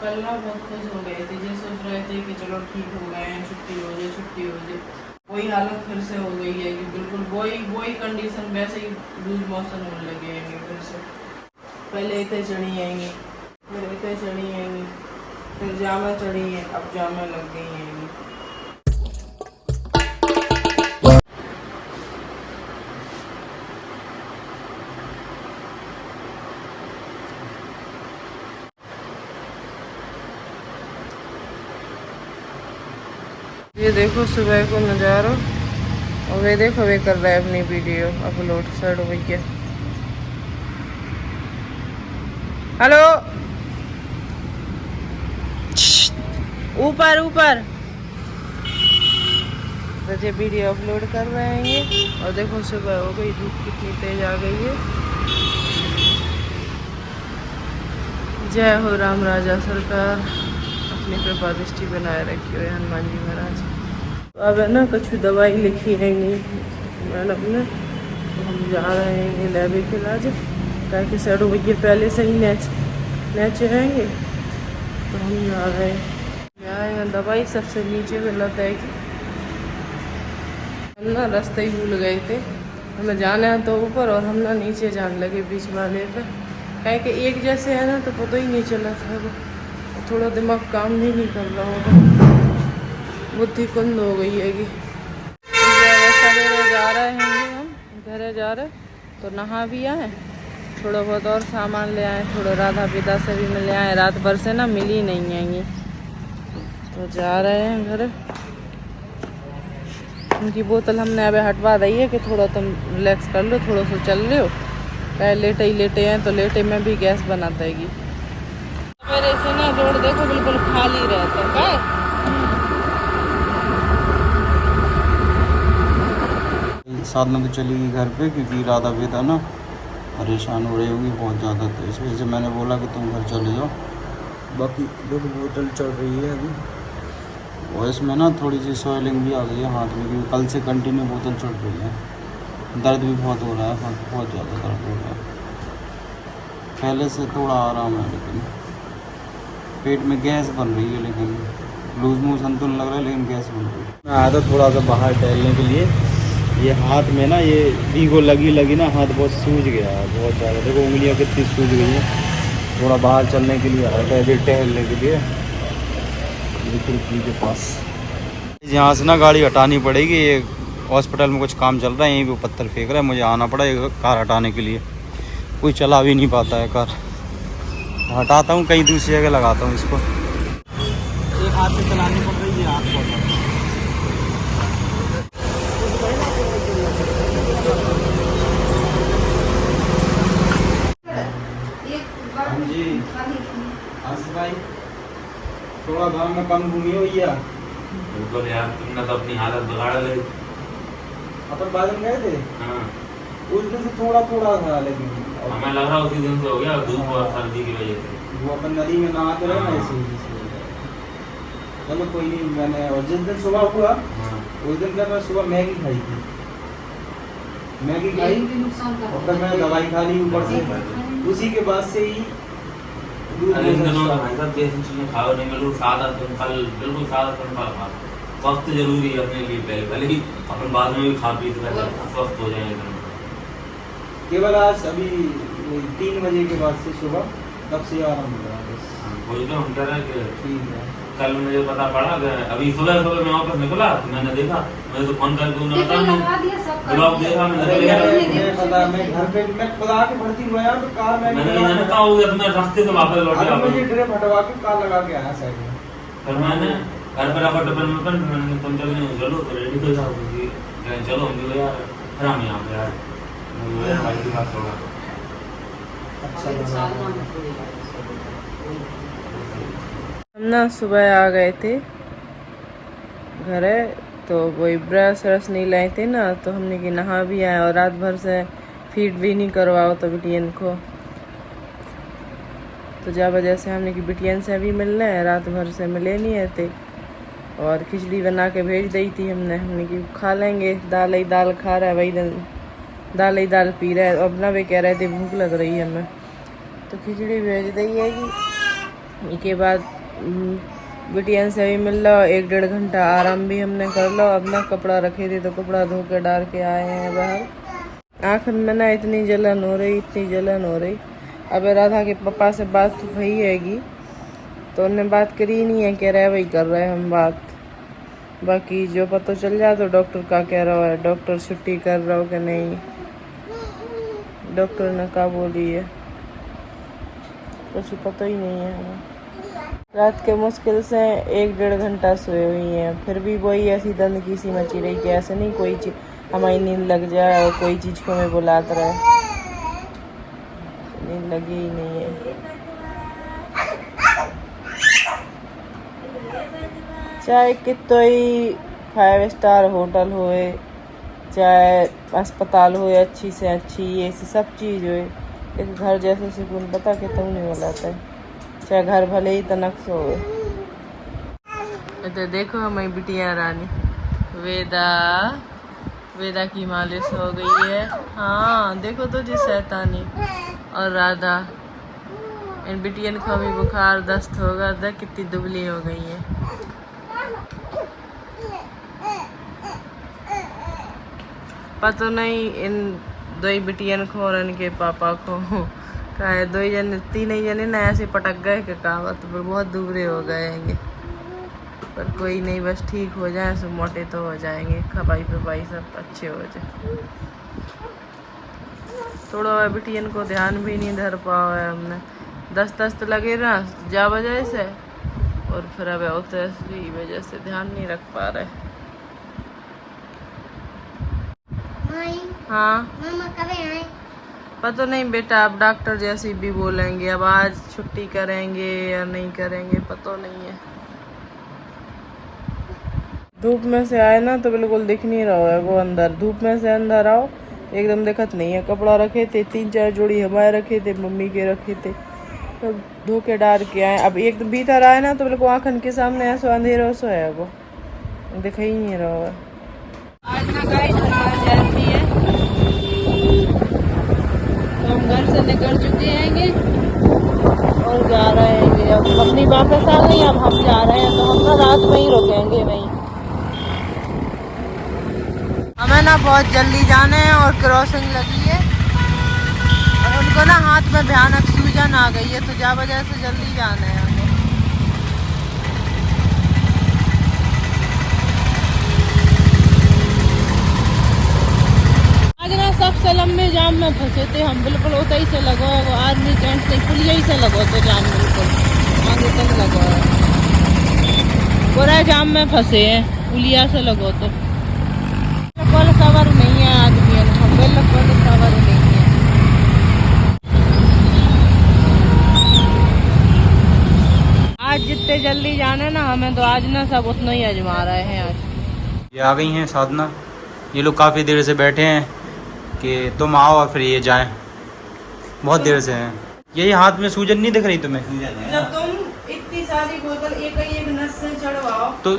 कल ना बहुत खुश हो गए थे, ये सोच रहे थे कि चलो ठीक हो गए हैं, छुट्टी हो जाए छुट्टी हो जाए। वही हालत फिर से हो गई है कि बिल्कुल वही कंडीशन, वैसे ही लूज मोशन होने लगे हैं फिर से। पहले इतने चढ़ी आएंगी, फिर इतने चढ़ी आएंगी, फिर जामा चढ़ी है, अब जामा लग गई हैं। ये देखो सुबह को नज़ारा, और वे देखो वे कर रहा है अपनी वीडियो अपलोड। सर भैया हेलो, ऊपर ऊपर तो ये वीडियो अपलोड कर रहे हैं ये। और देखो सुबह हो गई, धूप कितनी तेज आ गई है। जय हो राम राजा सरकार, अपनी कृपा दृष्टि बनाए रखी हुए हनुमान जी महाराज। अब है ना कुछ दवाई लिखी रहेंगी मैडम ने, तो हम जा रहे हैं लैब के इलाज, ताकि सैडो भैया पहले से ही नेचे रहेंगे, तो हम जा रहे हैं। आएगा दवाई सबसे नीचे गलत है कि हम ना रास्ते ही भूल गए थे, हमें जाना है तो ऊपर और हम ना नीचे जाने लगे बीच वाले पे, कहे कि एक जैसे है ना तो पता ही नहीं चला था वो, थोड़ा दिमाग काम भी नहीं कर रहा होगा, बुद्धि कुंद हो गई है कि सवेरे जा रहे हैं हम घर जा रहे, तो नहा भी आए, थोड़ा बहुत और सामान ले आए, थोड़ा राधा पिता से भी मिल आए, रात भर से ना मिली नहीं आएंगी, तो जा रहे हैं घर। उनकी बोतल हमने अभी हटवा दी है कि थोड़ा तुम रिलैक्स कर लो, थोड़ा सा चल रहे हो, कहे लेटे ही लेटे हैं, तो लेटे में भी गैस बनाता है। मेरे से ना रोड देखो बिल्कुल खाली रहता है। साथ में तो चली गई घर पे, क्योंकि राधा बेटा ना परेशान हो रही होगी बहुत ज़्यादा, तो इस वजह से मैंने बोला कि तुम घर चले जाओ। बाकी देखो बोतल चल रही है अभी, और इसमें ना थोड़ी सी स्वेलिंग भी आ गई है हाथ में, क्योंकि कल से कंटिन्यू बोतल चढ़ रही है। दर्द भी बहुत हो रहा है, बहुत ज़्यादा दर्द हो रहा है, पहले से थोड़ा आराम है, लेकिन पेट में गैस बन रही है, लेकिन लूज मोशन तो लग रहा है, लेकिन गैस बन रही है। मैं आया था थोड़ा सा बाहर टहलने के लिए, ये हाथ में ना ये वीगो लगी ना, हाथ बहुत सूज गया है बहुत ज़्यादा, देखो उंगलियां कितनी सूज गई हैं। थोड़ा बाहर चलने के लिए आया था, अभी टहलने के लिए खिड़की के पास। यहाँ से ना गाड़ी हटानी पड़ेगी, ये हॉस्पिटल में कुछ काम चल रहा है, यहीं पे पत्थर फेंक रहा है, मुझे आना पड़ा ये कार हटाने के लिए, कोई चला भी नहीं पाता है कार, हटाता हूँ कहीं दूसरी जगह लगाता हूँ इसको, एक हाथ से चलानी पड़ रही है, हाथ बहुत जी। आसिफ भाई थोड़ा गाँव में कम घूमिए भैया। बिल्कुल यार, तुमने तो अपनी हालत बिगाड़ ली। अपन बादल गए थे, हाँ। उस दिन से थोड़ा था, लेकिन हमें लग रहा उसी दिन से हो गया, धूप और सर्दी की वजह से। वो अपन नदी में नहाते रहे ना, इसी वजह से। चलो कोई नहीं, मैंने और जिस दिन सुबह हुआ उस दिन क्या, मैं सुबह मैगी खाई थी, मैगी खाई और फिर मैंने दवाई खा ली ऊपर से, उसी के बाद से ही अरे इन दिनों तो भाई साहब जैसी चीजें खाओ नहीं, बिल्कुल सादा सिंपल, बिल्कुल सादा सिंपल खाओ। स्वस्थ जरूरी है अपने लिए, पहले भले ही अपन बाद में भी खा पी स्वस्थ हो जाए। केवल आज अभी 3 बजे के बाद से सुबह, तब से आराम हो रहा है बस। वही तो हम कह रहे हैं कि ठीक है। कल मुझे पता पड़ा कि अभी सुबह मैं वापस निकला तो मैंने देखा, मैंने तो फोन करके उन्हें बता ब्लॉग देखा, मैं पता, मैं घर पे मैं खुद आके भर्ती हुआ यार, तो कार मैंने नहीं कहा हो गया, तो मैं रास्ते से वापस लौट गया, मुझे ड्रिप हटवा के कार लगा के आया साइड में। फिर मैंने घर पर आकर डबल में मैंने तुम चलो तो रेडी हो जाओ, चलो हम जो यार फिर हम यहाँ पे यार भाई की बात होगा। अच्छा हम ना सुबह आ गए थे घर, तो वही ब्रश व्रश नहीं लाए थे ना, तो हमने कि नहा भी आए, और रात भर से फीड भी नहीं करवाओ तो बिटियन को, तो जा वजह से हमने कि बिटियन से अभी मिलना है, रात भर से मिले नहीं थे, और खिचड़ी बना के भेज दी थी हमने कि खा लेंगे, दाल ही दाल खा रहा है, वही दाल ही दाल पी रहा है, अब ना वे कह रहे थे भूख लग रही है हमें, तो खिचड़ी भेज दी है कि इसके बाद बिटिया से भी मिल लो, 1-1.5 घंटा आराम भी हमने कर लो। अब ना कपड़ा रखे थे तो कपड़ा धो के डाल के आए हैं बाहर। आँख में ना इतनी जलन हो रही। अब राधा के पापा से बात तो भई हैगी, तो उन्होंने बात करी ही नहीं है, कह रहे वही कर रहे हम बात। बाकी जो पता चल जाए तो डॉक्टर का कह रहा है, डॉक्टर छुट्टी कर रहा हो कि नहीं, डॉक्टर ने क्या बोली है कुछ पता ही नहीं है हमें। रात के मुश्किल से 1-1.5 घंटा सोए हुई हैं, फिर भी वही ऐसी गंदगी सी मची रही कि ऐसे नहीं कोई चीज हमारी नींद लग जाए और कोई चीज को हमें बुलाता रहे, नींद लगी ही नहीं है। चाहे कितोई 5 स्टार होटल होए, चाहे अस्पताल होए अच्छी से अच्छी, ये सब चीज़ होए, एक घर जैसे सुकून पता कि तुम नहीं मिलाता है, चाहे घर भले ही तनक सो होए। तो देखो हमारी बिटिया रानी वेदा की मालिश हो गई है। हाँ देखो तो जी शैतानी। और राधा इन बिटियन का भी बुखार दस्त होगा, देख कितनी दुबली हो गई है। पता नहीं इन 2 बिटियन को और इनके पापा को का है, 2 जने ना ऐसे पटक गए कि कहावत पर बहुत दुबले हो गए हैं। पर कोई नहीं, बस ठीक हो जाए, सब मोटे तो हो जाएंगे, खपाई पपाई सब अच्छे हो जाए। थोड़ा बिटियन को ध्यान भी नहीं धर पाओ है हमने, दस्त लगे ना जा वजह से, और फिर अब दूसरी वजह से ध्यान नहीं रख पा रहे। हाँ मामा कब आए? पता नहीं बेटा, अब डॉक्टर जैसे भी बोलेंगे, अब आज छुट्टी करेंगे या नहीं करेंगे पता नहीं है। धूप में से आए ना तो बिल्कुल दिख नहीं रहा है वो अंदर, धूप में से अंदर आओ एकदम दिखत नहीं है। कपड़ा रखे थे 3-4 जोड़ी हमारे रखे थे, मम्मी के रखे थे, सब धो के डाल के आए। अब एकदम भीतर आए ना तो बिल्कुल आँखन के सामने ऐसा अंधेरा सो है, वो दिख ही नहीं रहा है। आज ना गाइस हनुमान जयंती है, तो हम घर से निकल चुके हैं और जा रहे हैं। अब मम्मी वापस आ गई, अब हम जा रहे हैं, तो हम ना रात में ही रुकेंगे वहीं। हमें ना बहुत जल्दी जाना है और क्रॉसिंग लगी है, और उनको ना हाथ में भयानक सूजन आ गई है, तो जा वजह से जल्दी जाना है हमें। आज ना सबसे लंबे जाम में फंसे थे हम, बिल्कुल उतई से लगो वो आदमी जेंट्स से पुलिया ही से लगो, तो जाम बिल्कुल आगे तक लगो है, पूरा जाम में फंसे हैं, पुलिया से लगो तो बिल्कुल खबर नहीं है आदमी, हम बिल्कुल खबर नहीं है। आज जितने जल्दी जाने ना हमें, तो आज ना सब उतना ही आजमा रहे हैं। आज ये आ गई हैं साधना, ये लोग काफ़ी देर से बैठे हैं कि तुम आओ और फिर ये जाएं, बहुत देर से हैं। यही हाथ में सूजन नहीं दिख रही तुम्हें? जब तुम इतनी सारी बोतल एक नस से चढ़वाओ तो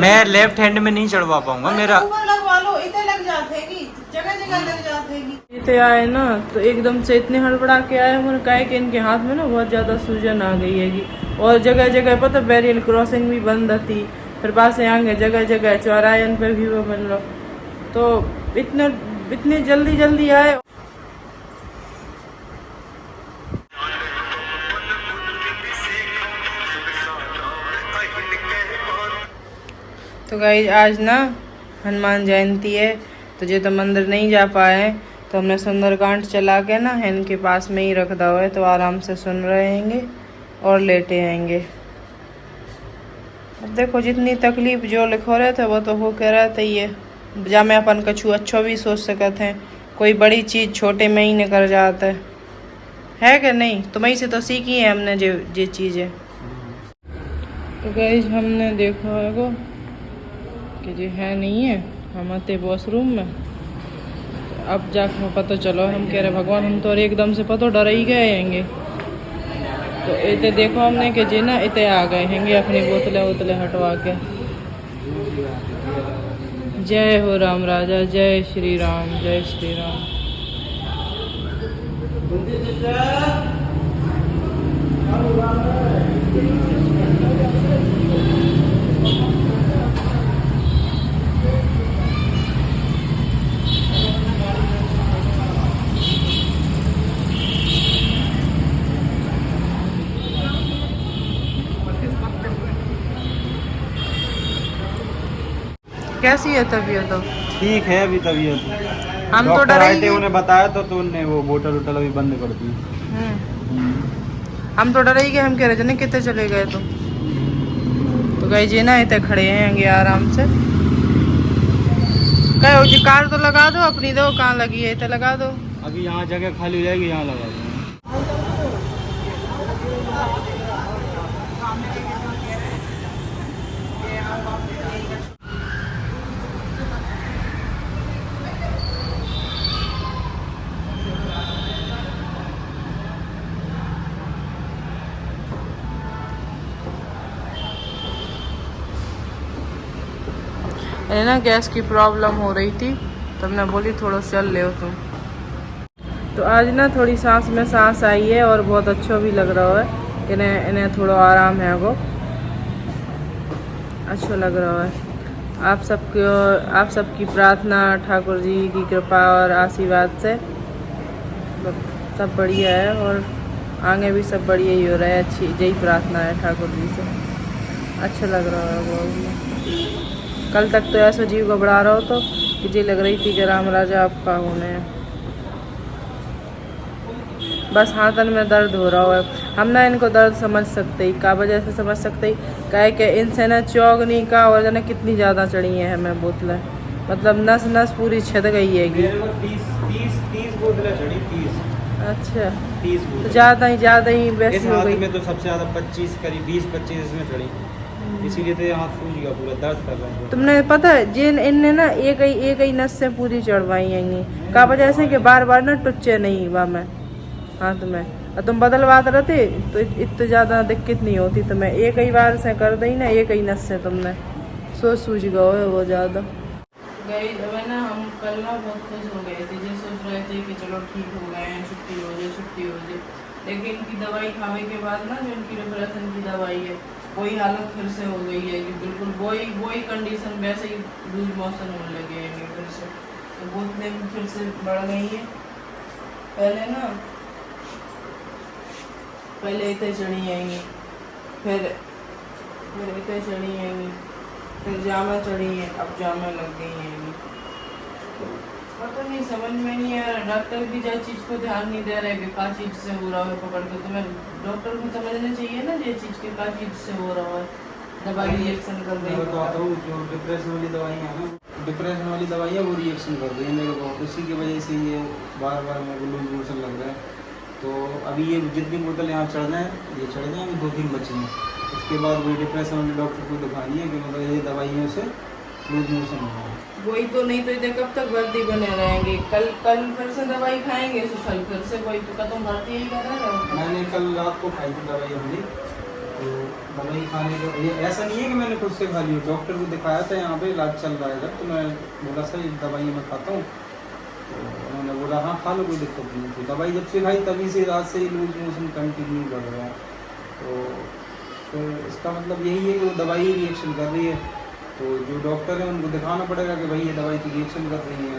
मैं लेफ्ट हैंड में नहीं चढ़वा पाऊंगा, मेरा लगवा लो, इतने लग जातेगी, जगह लग जातेगी। इतने आए ना तो एकदम से इतने हड़बड़ा के आए, उन्होंने कहा कि इनके हाथ में ना बहुत ज़्यादा सूजन आ गई हैगी, और जगह जगह पता बैरियर क्रॉसिंग भी बंद थी, फिर बासे आएंगे जगह जगह चौरायन पे भी वो मिल लो, तो इतने जल्दी आए। तो गाइस आज ना हनुमान जयंती है, तो जो तो मंदिर नहीं जा पाए तो हमने सुंदरकांड चला के ना इनके पास में ही रख दो है, तो आराम से सुन रहेंगे और लेटे आएंगे। अब देखो जितनी तकलीफ जो लिखो रहे थे वो तो हो के रहते ही है, जा में अपन कछु अच्छा भी सोच सकते हैं, कोई बड़ी चीज़ छोटे में ही निकल जाता है कि नहीं? तुम्हें से तो सीखी है हमने जो चीज़ें। तो गाइस हमने देखा है कि जो है नहीं है, हम आते वॉशरूम में, अब जाकर पता चलो, हम कह रहे भगवान हम तो एकदम से पता डर ही गए हैंगे, तो इतने देखो हमने कि जी ना इतने आ गए हैंगे अपनी बोतलें हटवा के। जय हो राम राजा, जय श्री राम, जय श्री राम। कैसी है तबीयत? तो ठीक है अभी तबीयत। हम तो डॉक्टर डरे आए ही थे, थे। उन्हें बताया तो उनने वो बोतल वोटल अभी बंद कर दी। हम तो डरे ही गए, हम कह रहे थे कितने चले गए तुम। तो गए जी ना इतने खड़े हैं आराम से। कहो जी कार तो लगा दो अपनी, दो कहाँ लगी है, इतने लगा दो। अभी यहाँ जगह खाली हो जाएगी, यहाँ लगा देंगे। है ना गैस की प्रॉब्लम हो रही थी, तब मैं बोली थोड़ा चल ले तुम। तो आज ना थोड़ी सांस में सांस आई है और बहुत अच्छा भी लग रहा है कि इन्हें थोड़ा आराम है, वो अच्छा लग रहा है। आप सबकी प्रार्थना, ठाकुर जी की कृपा और आशीर्वाद से सब बढ़िया है, और आगे भी सब बढ़िया ही हो रहा है। अच्छी यही प्रार्थना है ठाकुर जी से। अच्छा लग रहा है वो। कल तक तो ऐसा जीव घबरा रहा हो तो कि जी लग रही थी कि राम राजा आपका होने हैं। बस हाथन में दर्द हो रहा है। हम ना इनको दर्द समझ सकते ही, का वजह से समझ सकते ही, कहे कि इनसे ना चौगनी का और ना कितनी ज़्यादा चढ़ी हैं हमें बोतलें, मतलब नस नस पूरी छिद गई है। 30 बोतलें चढ़ी, 30। अच्छा, 30 तो बोतलें। ज़्यादा ही इस वैसी हो हाथ गई। में तो सबसे ज़्यादा 25 करीब 20-25 इसमें चढ़ी, इसीलिए तो ये हाथ सूज गया, पूरा दर्द कर रहा है। तुमने पता है जिन इनने ना एक ही नस से पूरी चढ़वाई हैं, का वजह से कि बार बार ना टुच्चे नहीं हुआ मैं हाथ में, और तुम बदलवाते रहते तो इतनी ज़्यादा दिक्कत नहीं होती। तो मैं एक ही बार से कर दी ना, एक ही नस से तुमने सोच सूझ गए है वो ज़्यादा गई। ना हम कल ना बहुत खुश हो गए थे, जो सोच रहे थे कि चलो ठीक हो गए हैं, छुट्टी हो जाए। लेकिन इनकी दवाई खाने के बाद ना, जो इनकी डिप्रेशन की दवाई है, वही हालत फिर से हो गई है कि बिल्कुल वही कंडीशन, वैसे ही लूज मोशन होने लगे हैं फिर से। तो बोतलें भी फिर से बढ़ गई है। पहले इतने चढ़ी आएंगी, फिर इतने चढ़ी आएंगी, फिर जामा चढ़ी है, अब जामा लग गई है। पता नहीं, समझ में नहीं आ रहा। डॉक्टर भी जो चीज़ को ध्यान नहीं दे रहे कि क्या चीज़ से हो रहा है पकड़ के। तो मैं डॉक्टर को समझना चाहिए ना ये चीज़ के क्या चीज़ से हो रहा है, दवाई रिएक्शन कर रही मैं है। बताता हूँ, जो डिप्रेशन वाली दवाइयाँ हैं, डिप्रेशन वाली दवाइयाँ वो रिएक्शन कर रही है मेरे को, उसी की वजह से ये बार बार मेरे को लूज मोशन लग रहा है। तो अभी ये जितनी बोतल यहाँ चढ़ जाए, ये चढ़ जाए, अभी 2-3 बची हैं। उसके बाद वही डिप्रेशन वाले डॉक्टर को दिखानी है कि मतलब ये दवाइयों से लूज मोशन हो रहा है। वही तो, नहीं तो इधर कब तक भर्ती बने रहेंगे। कल फिर से दवाई खाएंगे तो कल फिर से वही, तो तुम भर्ती यही कर रहे हो। मैंने कल रात को खाई थी दवाई अपनी, तो दवाई खाने का ये ऐसा नहीं है कि मैंने खुद से खा ली। डॉक्टर को दिखाया था, यहाँ पे इलाज चल रहा है जब, तो मैं बोला सर ये दवाई मैं खाता हूँ, तो उन्होंने बोला हाँ खा लो, कोई दिक्कत नहीं थी। दवाई जब से खाई तभी से रात से ही लूज मोशन कंटिन्यू कर रहा है। तो इसका मतलब यही है कि वो दवाई ही रिएक्शन कर रही है। तो जो डॉक्टर है उनको दिखाना पड़ेगा कि भाई ये दवाई तो रिएक्शन कर रही है।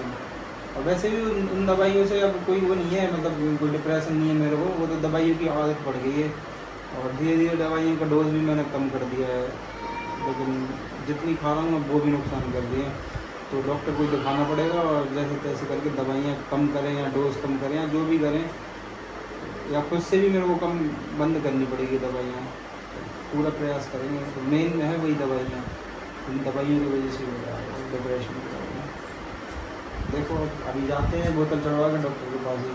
और वैसे भी उन दवाइयों से अब कोई वो नहीं है, मतलब कोई डिप्रेशन नहीं है मेरे को, वो तो दवाइयों की आदत पड़ गई है। और धीरे धीरे दवाइयों का डोज भी मैंने कम कर दिया है, लेकिन जितनी खा रहा हूँ वो भी नुकसान कर दिए। तो डॉक्टर को दिखाना पड़ेगा और जैसे तैसे करके दवाइयाँ कम करें या डोज कम करें या जो भी करें, या खुद से भी मेरे को कम बंद करनी पड़ेगी दवाइयाँ। पूरा प्रयास करेंगे। तो मेन है वही दवाइयाँ, उन दवाइयों की वजह से हो रहा है डिप्रेशन की दवाइयाँ। देखो अभी जाते हैं बोतल चढ़वा के डॉक्टर के पास ही।